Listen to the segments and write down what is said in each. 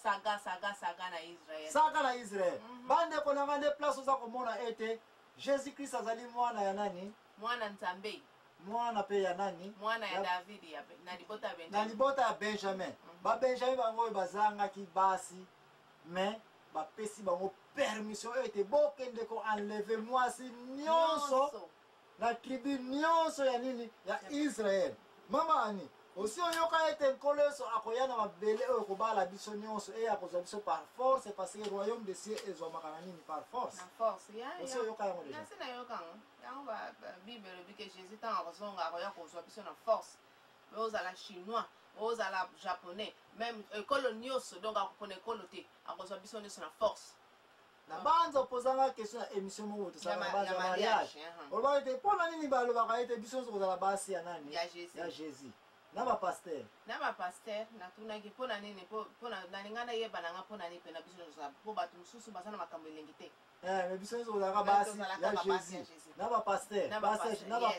saga na Israël. Saga na Israël. Bande konanga de place oza komona ete Jésus Christ azali mwana ya nani? Mwana Nzambe. Mwana pe ya nani? Mwana ya David ya na libota ya Benjamin. Na libota ya Benjamin. Ba Benjamin bango bazanga ki basi mais ba pesi bango permission ete bokende ko enlever mwasi nyonso na tribu nyonso ya nini ya Israël. Mama ani aussi oyoka ete nkoleso akoyana mabele oyo kobala biso nyonso e akozwa biso par force parce que royaume des cieux ezwamaka na nini par force. Na force ya. Aussi oyoka yango déjà. Nasi na yoka ngo. Yango ba Bible lobi que Jésus tant akozonga akoya kozwa biso na force. Ozala chinois, ozala japonais, même école nyonso donc akopona école te akozwa biso nyonso na force. Na banza posanga question ya émission moko to sala banza mariage. Oloba ete pona nini balobaka ete biso nyonso kozala basi ya nani? Ya Jésus. Ya Jésus. Na ba pasteur. Na ba pasteur natunaki pona nini pona nalingana yeba nanga pona nini pena biso nyonso po bato mususu basana makambo elengi te. Mais biso nyonso kozala basi ya Jésus. Na ba pasteur, na ba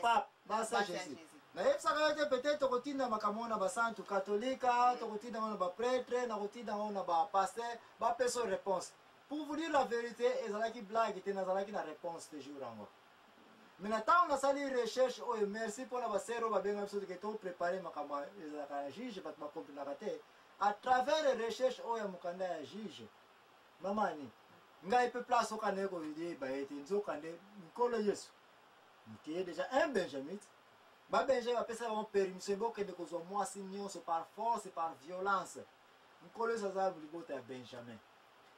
pape, basi ya Jésus. Na yebisaka ete peut-être tokotinda makambo na ba santu katolika, tokotinda na ba prêtre, na kotinda na ba pasteur, ba peso réponse. Pour vous dire la vérité, ezalaki blague te nazalaki na réponse toujours yango. Mais natanga nasali recherche oyo merci pour la basero babenga biso ke to préparer makambo ezalaka na juge bat ba comprendre te à travers les recherches oyo mukanda ya juge. Mamani ngai pe place okane ko vidie ba ete nzokande nkolo Yesu. Nkiye déjà un Benjamin. Ba Benjamin apesa ba permission bokende kozwa mwasi nyonso par force et par violence. Nkolo Yesu azali libota ya Benjamin.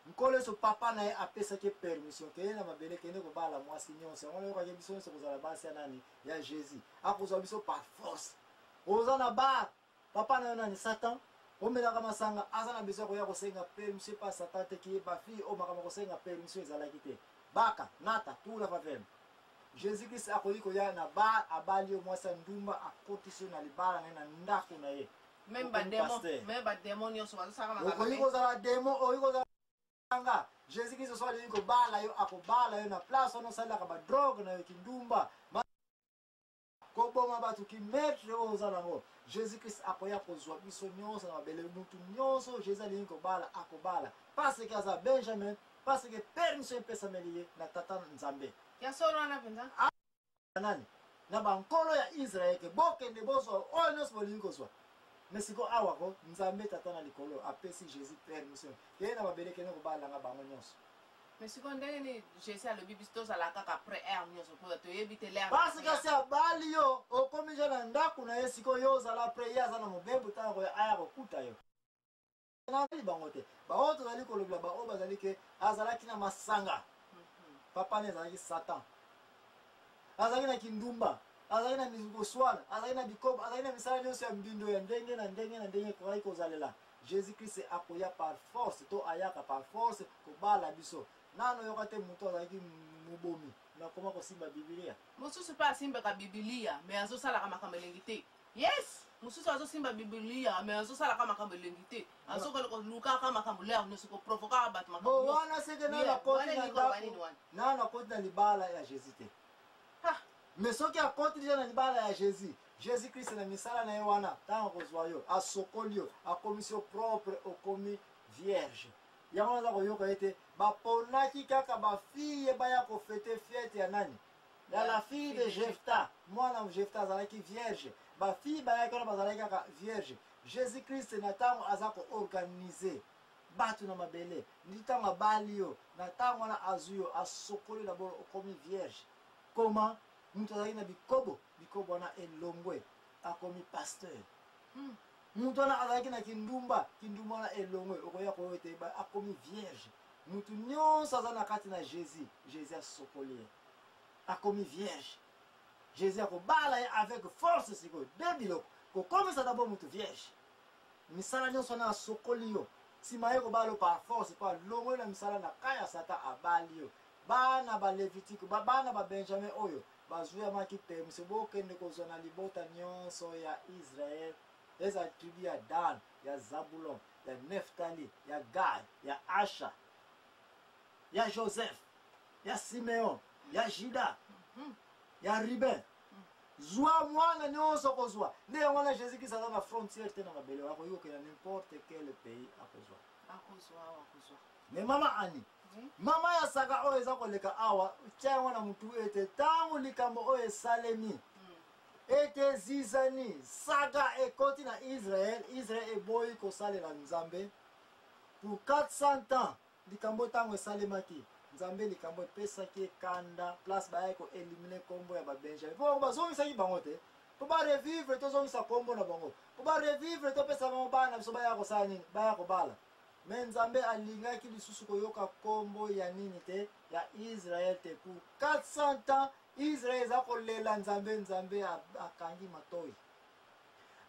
Nkolo so papa na ye apesaki permission ke na mabele kende ko bala mwasi nyonso ngolo ko biso nyonso kozala basi ya nani ya Jésus akozwa biso par force oza na ba papa na yo nani Satan omela kama sanga aza na biso ko ya kosenga permission pa Satan te ki ba fi o makama kosenga permission ezalaki te baka nata tout la faveur Jésus Christ akoli ko ya na ba abali o mwasi ndumba akotisi na libala na ndako na ye même ba démon nyonso bazosaka makama okoli kozala démon oyi kozala Jésus Christ soit le ko bala yo akobala yo na place ono sala ka ba drogue na yo kindumba ko boma batu ki mettre ozala ngo Jésus Christ akoya kozwa biso nyonso na bele mutu nyonso Jésus ali ko bala akobala parce que aza Benjamin parce que permission pesa meliye na tata Nzambe ya solo na penza nani na bankolo ya Israël ke bokende bozo oyo nyonso bolingo zwa mais siko awa ko Nzambe tata na likolo apesi Jésus permission ye na babeleke ne ko balanga bango nyonso mais siko ndenge ni Jésus a le bibisto sala kaka après air nyonso po to yebite l'air parce que c'est bali yo okomi jana ndaku na ye siko yo zala après ya zana mobembu ta ko aya ko kuta yo na bi bango te ba oto zali ko lobla ba o bazali ke azalaki na masanga papa ne zalaki Satan azalaki na kindumba azali na mizugoswana azali na bikoba azali na misala nyonso ya mbindo ya ndenge na ndenge kozali kozalela Jésus Christ akoya par force to ayaka par force kobala biso nano yoka te mutu azalaki mubomi nakoma kosimba Biblia mosusu pa asimbaka Biblia mais azosalaka makambo elengi te yes mosusu azosimba Biblia mais azosalaka makambo elengi te azokole kolukaka makambo leer nyonso koprovokaka bato makambo nyonso wana seke nana koti na libala ya Jésus te mais soki akoti na libala ya Jésus Jésus Christ na misala na ye wana ntango kozwa yo asokoli yo akomisi yo propre okomi vierge yango naza koyoka ete baponaki kaka bafille baya kofete fiete ya nani ya la fille de Jephthah mwana Jephthah azalaki vierge bafille bayaki wana bazalaki kaka vierge Jésus Christ na ntango aza koorganize bato na mabele ndi ntango abali yo na ntango wana azwi yo asokoli na bolo okomi vierge comment mutu azalaki na bikobo wana elongwe akomi pasteur mutu wana azalaki na kindumba wana elongwe okoya koyo ete akomi vierge mutu nyonso aza na kati na Jésus asokoli ye akomi vierge Jésus akobala ye avec force sikoyo de biloko kokomisa d'abord mutu vierge misala nyonso wana asokoli yo nsima ye kobala yo par force po alongwe na misala na kaya Satan abali yo bana balevitike bana Benjamin oyo bazwamaki permission bokende kozwa na libota nyonso ya Israël eza tribu ya Dan ya Zabulon ya Neftali ya Gad ya Asha ya Joseph ya Simeon ya Juda ya Ruben zwa mwana nyonso kozwa nde yango na Jésus Christ aza na frontière te na mabele akoyoka na n'importe quel pays akozwa me mama ani mama ya saka oyo eza koleka awa tiango na mutu ete tango likambo oyo esalemi ete zizani saka ekoti na Israel eboyi kosalela Nzambe pour 400 ans likambo tango esalemaki Nzambe likambo epesaki ekanda place baya koelimine kombo ya babenjamin po bazongisaki bango te po barevivre tozongisa kombo na bango po barevivre topesa bango bana biso baya kosala nini baya kobala me Nzambe alingaki lisusu koyoka kombo ya nini te ya Israel te pour 400 ans Israel eza kolela Nzambe akangi matoi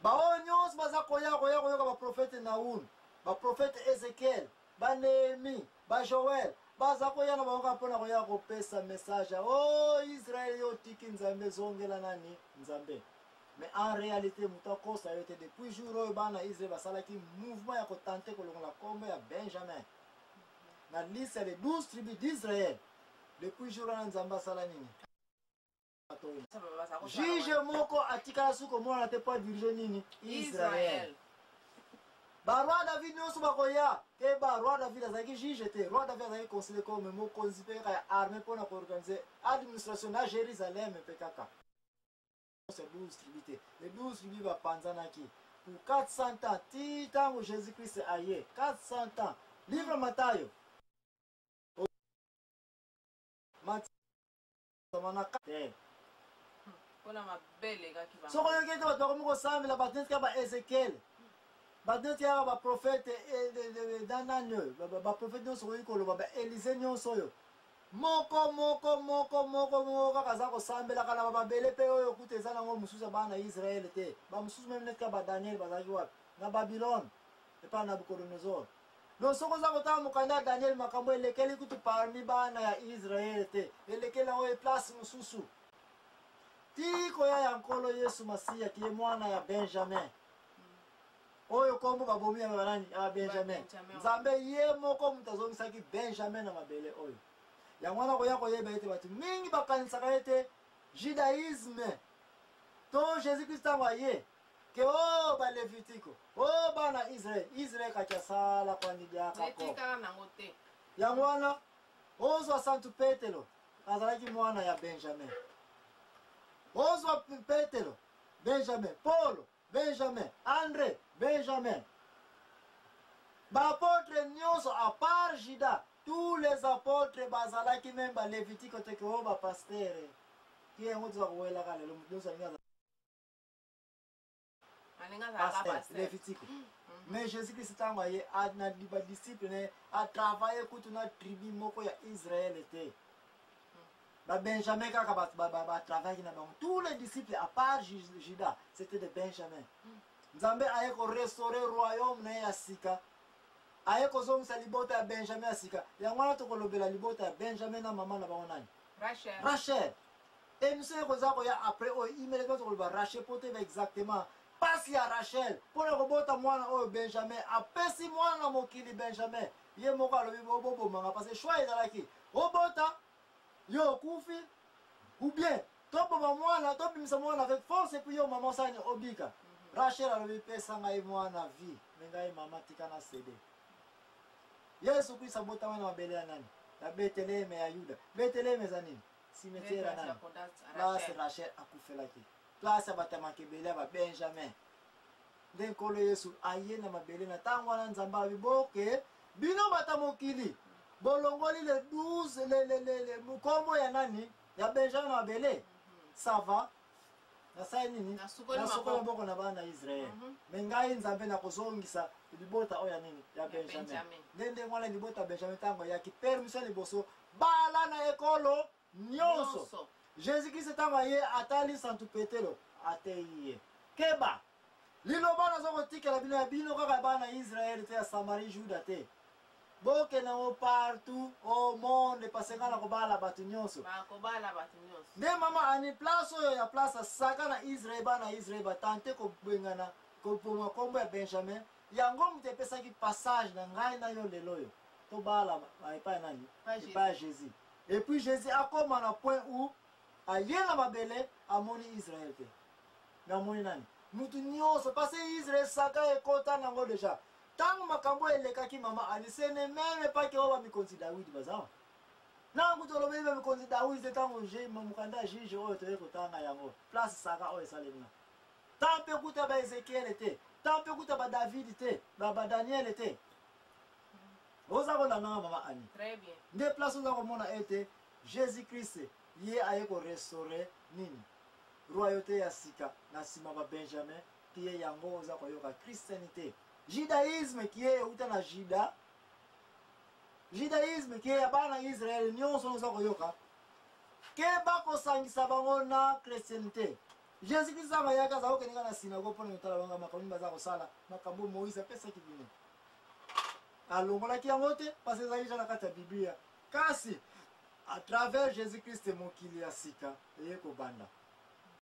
baoyo nyonso baza koyoka baprofete Naum baprofete Ezekiel Nehemi Joel baza koya na bango mpona koya kopesa message Israel yo tiki Nzambe zongela nani Nzambe mais en réalité muta kosa yo te depuis jour oyo bana Israel basalaki mouvement ya kotante kolongola kombo ya Benjamin na liste ya les 12 tribus d'Israël depuis jour wana Nzambe asala nini juge moko atikala suki komona te po adirige nini Israel baroi David nyonso bakoya ke baroi David azalaki juge te roi David azalaki considéré comme mokonzi mpe kaka ya armée mpona koorganize administration na Jérusalem mpe kaka c'est 12 tribus te les 12 tribus bapanzanaki pour 400 ans ti ntango Jésus-Christ aye 400 ans livre Matayo soko yoki ete bato bakomi kosambela batineti kaka baEzekiel batineti kaka baprofete danani oyo baprofete nyonso okoki koloba baElize nyonso oyo moko kaka aza kosambelaka na bababele mpe oyo kuta eza nango mosusu ya bana ya Israele te bamosusu meme neti kaka badaniel bazalaki wapi na Babylone epa na Nabucodonosor donc soko oza kotala mokanda ya Daniel makambo elekeli kutu parmi bana ya Israele te elekeli yango eplace mosusu ti koya ya nkolo Yesu Masiya ki ye mwana ya Benjamin oyo kombo babomi ya banani ya Benjamin Nzambe ye moko mutu azongisaki Benjamin na mabele oyo yango wana koya koyeba ete bato mingi bakanisaka ete judaïsme to Jésus-Christ ntango aye ke balevitiko bana Israel kaki asala kwanidiakako yango wana ozwa Santu Petelo azalaki mwana ya Benjamin ozwa Petelo Benjamin Paulo Benjamin André Benjamin baapôtre nyonso à part Juda tous les apôtres bazalaki même balevitiko te ke bapastere ki yango toza kowelaka lelo nyonso Lévitique. Mais Jésus-Christ ntango aye na badisciple ne atravaille kutu na tribu moko ya Israel te babenjamin kaka batravaillaki na bango tous les disciples à part Juda c'était de Benjamin Nzambe aye korestaurer royaume na ye ya sika aye kozongisa libota ya Benjamin ya sika yango wana tokolobela libota ya Benjamin na mama na bango nani Rachel émission ekoza koya après oyo immédiatement tokoloba Rachel po teba exactement pasi ya Rachel mpona kobota mwana oyo Benjamin apesi mwana na mokili Benjamin ye moko alobi bobomanga parce que choix ezalaki obota yo okufi ou bien toboma mwana tobimisa mwana avec force epuis yo mama osani obika Rachel alobi pesa ngai mwana vie me ngai mama tika na cede Yesu Kristo abotama na mabele ya nani ya Bethleheme ya Yuda Bethleheme eza nini cimetière ya nani place Rachel akufelaki place ya bato ya makebele ya babenjamin nde nkolo Yesu aye na mabele na ntango wana Nzambe alobi boke bino bato ya mokili bolongoli le 12 kombo ya nani ya Benjamin na mabele sava nasali nini nasukola maboko na bana ya Israel me ngai Nzambe nakozongisa libota oyo ya nini ya Benjamin nde wana libota ya Benjamin ntango ayaki permission liboso bala na ekolo nyonso Jésus-Christ ntango aye atali Santu Petelo atei ye keba liloba naza kotikela bino ya bino kaka bana ya Israel te ya Samarie Juda te bokende ngo partout au monde parce nga na kobala bato nyonso nde mama ani place oyo ya place asaka na Israel bana ya Israel batante kobengana kopoma kombo ya Benjamin yango moto epesaki passage na ngai na yo lelo oyo tobala epai nani epai ya Jésus et puis Jésus akoma na point où aye na mabele amoni Israel te mais amoni nani mutu nyonso parce que Israel saka ekota nango déjà tangu makambo elekaki mama alisene meme pake oba mikonzi Dawidi bazawa nangu tolobe be mikonzi Dawidi tangu je mamukanda jije oyo toye kotanga yango place saka oyo salemna tampe kuta ba Ezekiel te tampe kuta ba David te ba Daniel te oza ko lana mama ani Très bien. nde place oza ko mona ete Jésus Christ ye aye ko restaurer nini royauté ya sika na sima ba Benjamin kiye yango oza ko yoka Christianité judaïsme kiye uta na juda judaïsme kiye bana Israël nyonso oza ko yoka ke ba ko sangisa bango na Christianité Jésus Christ aba yaka za okeninga na synagogue pona mutala banga makambo baza ko sala makambo Moïse pesa kibino alongolaki yango te parce ezalaki na kati ya Biblia kasi à travers Jésus Christ mokili ya sika eye kobanda